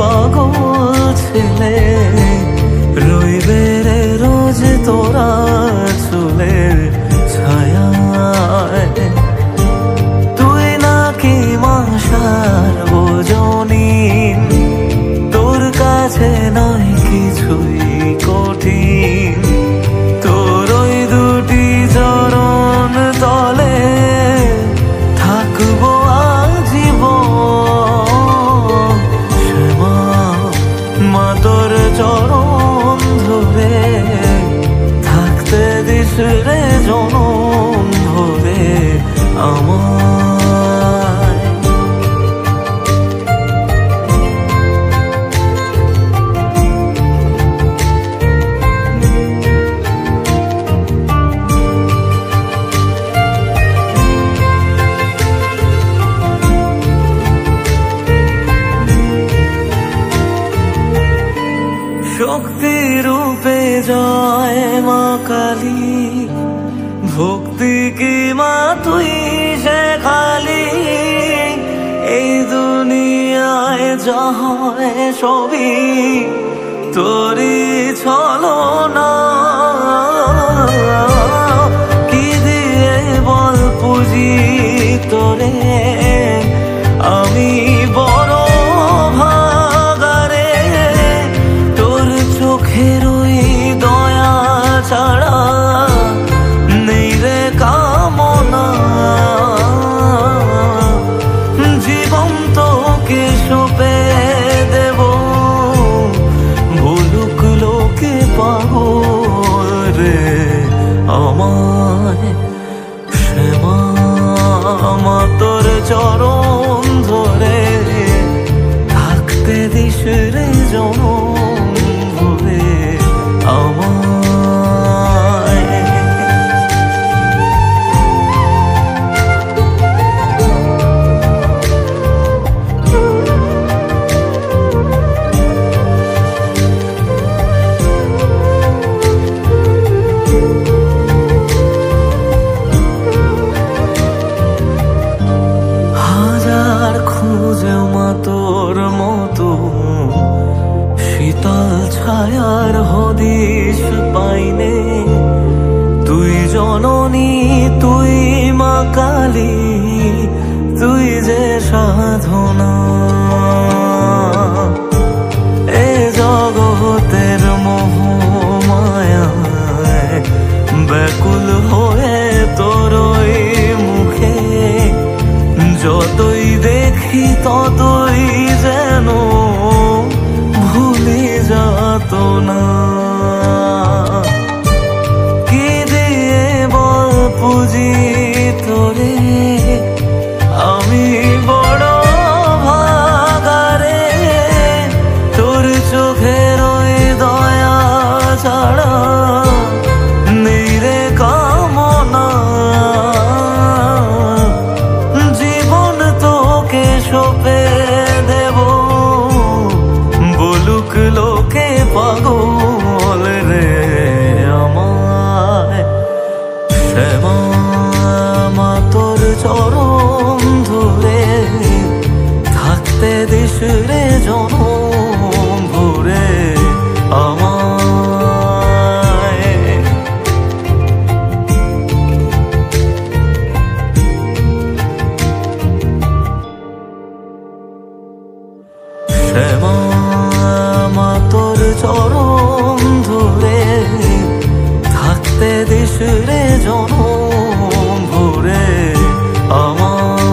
পাগল ছেলে রইবে রে রোজ তোরা চুলের ছায়ায়। তুই নাকি মাসার বোঝনি, তোর কাছে নয় কিছুই কঠিন। তোর ওই দুটি চরণ তলে থাকবো আজীবন। শ্যামা মা তোর চরণ ধরে থাকতে দিস রে জনম ভরে আমায়। শক্তি রূপে জয় মা কালী, ভক্তি কি মা তুই শেখালি। এই দুনিয়ায় যা হয় সবই তোরই ছলনা। কি দিয়ে বল পুজি তোরে আমি বড় ভাগারে। তোর চোখের ওই দয়া ছাড়া নেই রে কামনা। জীবন তোকে সঁপে দেব, বলুক লোকে পাগল রে আমায়। শ্যামা মা তোর চরণ ধরে থাকতে দিস রে জনম ভরে আমায়। হাজার খুঁজে মা তোর মতো শীতল ছায়ার হদিশ পাইনে। তুই জননী তুই মা কালী, তুই যে সাধনা। এ জগতের মোহ মায়ায় ব্যাকুল হয়ে তোর ওই মুখে যতই দেখি ততই যেন ভুলে যাত না। কি দিয়ে বল পুজি তোরে আমি বড় ভাগারে। তোর চোখের ওই দয়া ছাড়া নেই রে কামনা। জীবন তোকে সঁপে দেব, বলুক লোকে পাগল রে আমায়। শ্যামা মা তোর চরণ ধরে থাকতে দিস রে জনম ভরে আমায়। শ্যামা মা তোর চরণ ধরে থাকতে দিস রে